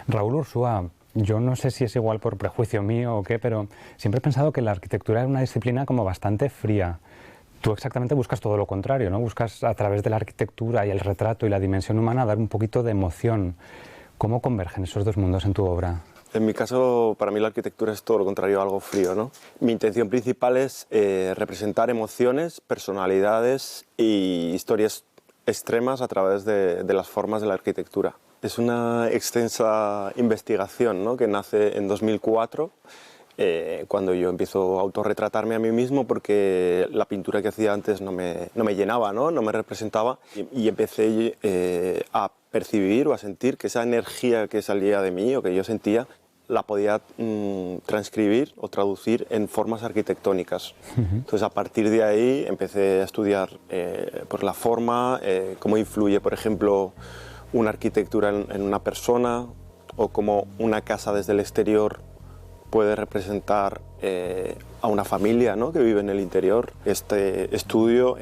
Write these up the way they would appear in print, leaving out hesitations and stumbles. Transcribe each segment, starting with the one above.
Raúl Ursúa, yo no sé si es igual por prejuicio mío o qué, pero siempre he pensado que la arquitectura es una disciplina como bastante fría. Tú exactamente buscas todo lo contrario, ¿no? Buscas a través de la arquitectura y el retrato y la dimensión humana dar un poquito de emoción. ¿Cómo convergen esos dos mundos en tu obra? En mi caso, para mí la arquitectura es todo lo contrario, algo frío, ¿no? Mi intención principal es representar emociones, personalidades y historias extremas a través de las formas de la arquitectura. Es una extensa investigación, ¿no?, que nace en 2004, cuando yo empiezo a autorretratarme a mí mismo porque la pintura que hacía antes no me llenaba, ¿no? No me representaba, y empecé a percibir o a sentir que esa energía que salía de mí o que yo sentía la podía transcribir o traducir en formas arquitectónicas. Entonces, a partir de ahí empecé a estudiar pues la forma, cómo influye, por ejemplo, una arquitectura en una persona, o cómo una casa desde el exterior puede representar a una familia, ¿no?, que vive en el interior. Este estudio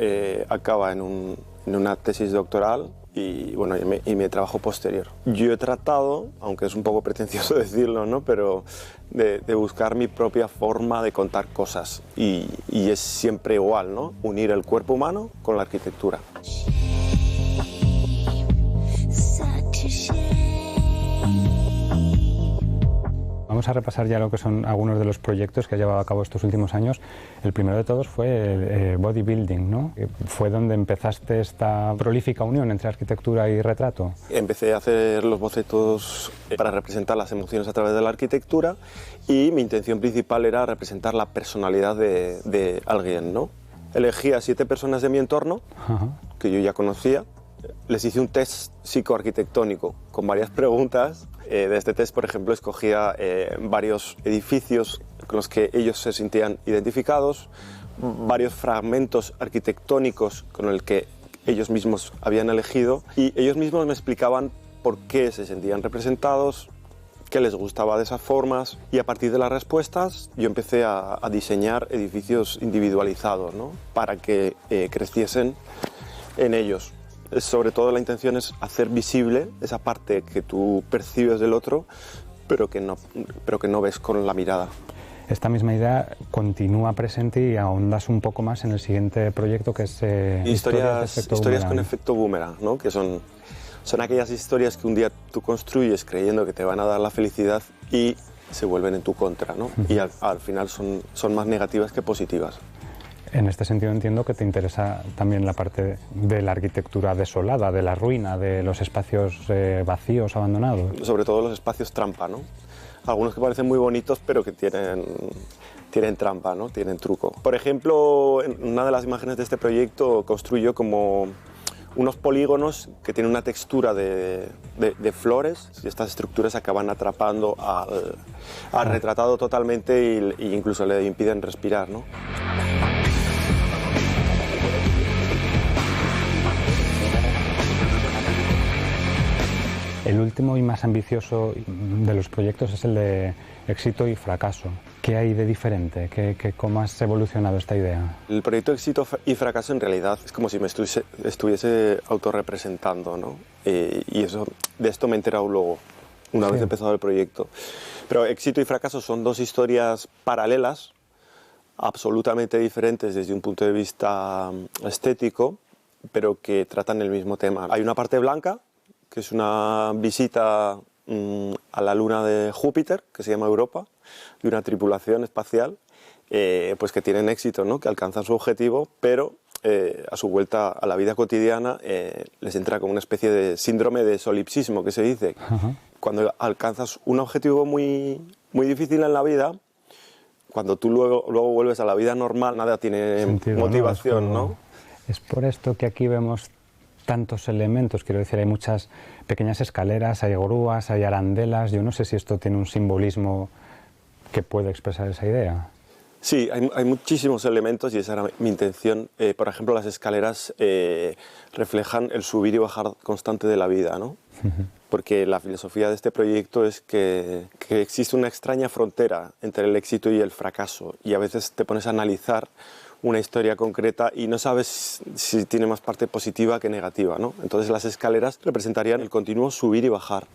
acaba en una tesis doctoral y, bueno, y mi trabajo posterior. Yo he tratado, aunque es un poco pretencioso decirlo, ¿no?, pero de buscar mi propia forma de contar cosas, y es siempre igual, ¿no?, unir el cuerpo humano con la arquitectura. Vamos a repasar ya lo que son algunos de los proyectos que has llevado a cabo estos últimos años. El primero de todos fue Bodybuilding, ¿no? ¿Fue donde empezaste esta prolífica unión entre arquitectura y retrato? Empecé a hacer los bocetos para representar las emociones a través de la arquitectura, y mi intención principal era representar la personalidad de alguien, ¿no? Elegí a 7 personas de mi entorno, que yo ya conocía. Les hice un test psicoarquitectónico con varias preguntas. De este test, por ejemplo, escogía varios edificios con los que ellos se sentían identificados, varios fragmentos arquitectónicos con el que ellos mismos habían elegido, y ellos mismos me explicaban por qué se sentían representados, qué les gustaba de esas formas, y a partir de las respuestas yo empecé a diseñar edificios individualizados, ¿no?, para que creciesen en ellos. Sobre todo la intención es hacer visible esa parte que tú percibes del otro, pero que no ves con la mirada. Esta misma idea continúa presente y ahondas un poco más en el siguiente proyecto, que es Historias con efecto boomerang, ¿no?, que son aquellas historias que un día tú construyes creyendo que te van a dar la felicidad y se vuelven en tu contra, ¿no? Y al final son más negativas que positivas. En este sentido entiendo que te interesa también la parte de la arquitectura desolada, de la ruina, de los espacios vacíos, abandonados. Sobre todo los espacios trampa, ¿no? Algunos que parecen muy bonitos pero que tienen trampa, ¿no?, tienen truco. Por ejemplo, en una de las imágenes de este proyecto construyo como unos polígonos que tienen una textura de flores, y estas estructuras acaban atrapando al retratado totalmente e incluso le impiden respirar, ¿no? El último y más ambicioso de los proyectos es el de Éxito y Fracaso. ¿Qué hay de diferente? ¿Cómo has evolucionado esta idea? El proyecto Éxito y Fracaso en realidad es como si me estuviese autorrepresentando, ¿no? Y de esto me he enterado luego, una vez empezado el proyecto. Pero Éxito y Fracaso son dos historias paralelas, absolutamente diferentes desde un punto de vista estético, pero que tratan el mismo tema. Hay una parte blanca, que es una visita a la luna de Júpiter, que se llama Europa, de una tripulación espacial, pues que tienen éxito, ¿no?, que alcanzan su objetivo, pero a su vuelta a la vida cotidiana les entra como una especie de síndrome de solipsismo, que se dice. Cuando alcanzas un objetivo muy, muy difícil en la vida, cuando tú luego vuelves a la vida normal, nada tiene motivación, ¿no? Es por esto que aquí vemos tantos elementos, quiero decir, hay muchas pequeñas escaleras, hay grúas, hay arandelas. Yo no sé si esto tiene un simbolismo que puede expresar esa idea. Sí, hay muchísimos elementos y esa era mi intención. Por ejemplo, las escaleras reflejan el subir y bajar constante de la vida, ¿no? Porque la filosofía de este proyecto es que existe una extraña frontera entre el éxito y el fracaso, y a veces te pones a analizar una historia concreta y no sabes si tiene más parte positiva que negativa, ¿no? Entonces las escaleras representarían el continuo subir y bajar.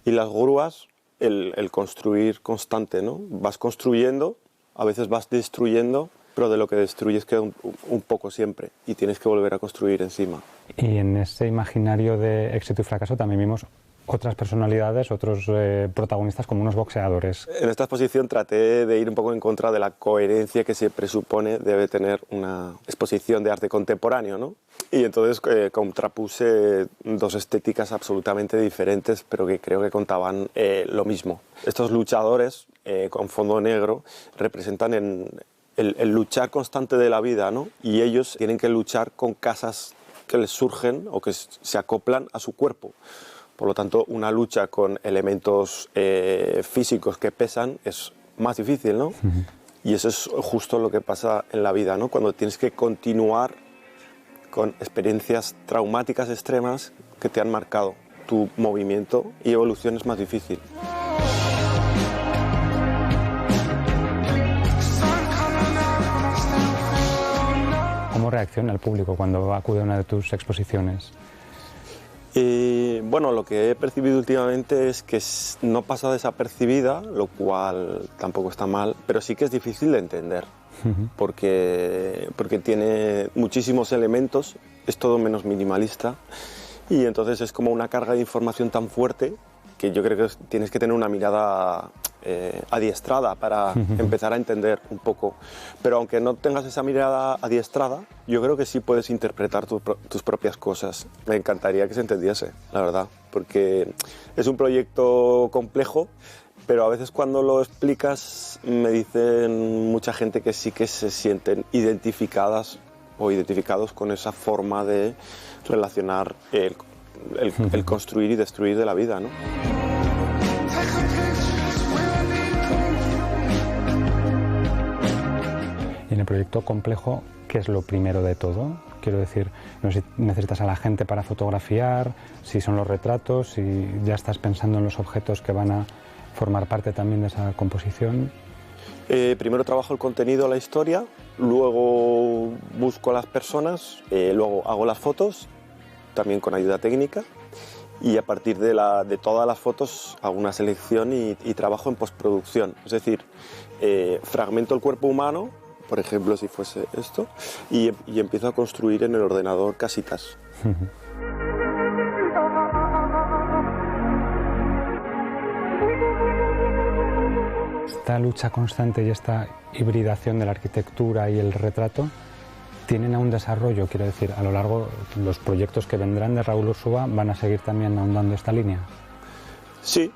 Y las grúas, el construir constante, ¿no? Vas construyendo, a veces vas destruyendo, pero de lo que destruyes queda un poco siempre y tienes que volver a construir encima. Y en ese imaginario de éxito y fracaso también vimos otras personalidades, otros protagonistas como unos boxeadores. En esta exposición traté de ir un poco en contra de la coherencia que se presupone debe tener una exposición de arte contemporáneo, ¿no? Y entonces contrapuse dos estéticas absolutamente diferentes, pero que creo que contaban lo mismo. Estos luchadores con fondo negro representan el luchar constante de la vida, ¿no? Y ellos tienen que luchar con casas que les surgen o que se acoplan a su cuerpo. Por lo tanto, una lucha con elementos físicos que pesan es más difícil, ¿no? Uh-huh. Y eso es justo lo que pasa en la vida, ¿no? Cuando tienes que continuar con experiencias traumáticas extremas que te han marcado. Tu movimiento y evolución es más difícil. ¿Cómo reacciona el público cuando acude a una de tus exposiciones? Bueno, lo que he percibido últimamente es que no pasa desapercibida, lo cual tampoco está mal, pero sí que es difícil de entender, porque tiene muchísimos elementos, es todo menos minimalista, y entonces es como una carga de información tan fuerte que yo creo que tienes que tener una mirada adiestrada para empezar a entender un poco. Pero aunque no tengas esa mirada adiestrada, yo creo que sí puedes interpretar tus propias cosas. Me encantaría que se entendiese, la verdad, porque es un proyecto complejo, pero a veces cuando lo explicas me dicen mucha gente que sí que se sienten identificadas o identificados con esa forma de relacionar el construir y destruir de la vida, ¿no? Y en el proyecto complejo, ¿qué es lo primero de todo? Quiero decir, no sé si necesitas a la gente para fotografiar, si son los retratos, si ya estás pensando en los objetos que van a formar parte también de esa composición. Primero trabajo el contenido, la historia, luego busco a las personas, luego hago las fotos, también con ayuda técnica, y a partir de todas las fotos hago una selección y trabajo en postproducción. Es decir, fragmento el cuerpo humano, por ejemplo, si fuese esto, y empiezo a construir en el ordenador casitas. Esta lucha constante y esta hibridación de la arquitectura y el retrato tienen aún desarrollo, quiero decir, a lo largo los proyectos que vendrán de Raúl Ursúa van a seguir también ahondando esta línea. Sí,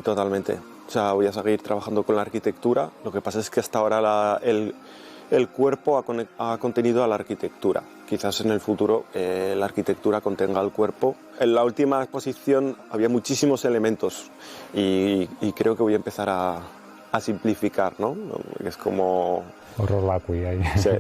totalmente. O sea, voy a seguir trabajando con la arquitectura. Lo que pasa es que hasta ahora el cuerpo ha contenido a la arquitectura. Quizás en el futuro la arquitectura contenga el cuerpo. En la última exposición había muchísimos elementos y creo que voy a empezar a simplificar, ¿no? Es como... Horror vacui ahí. Sí.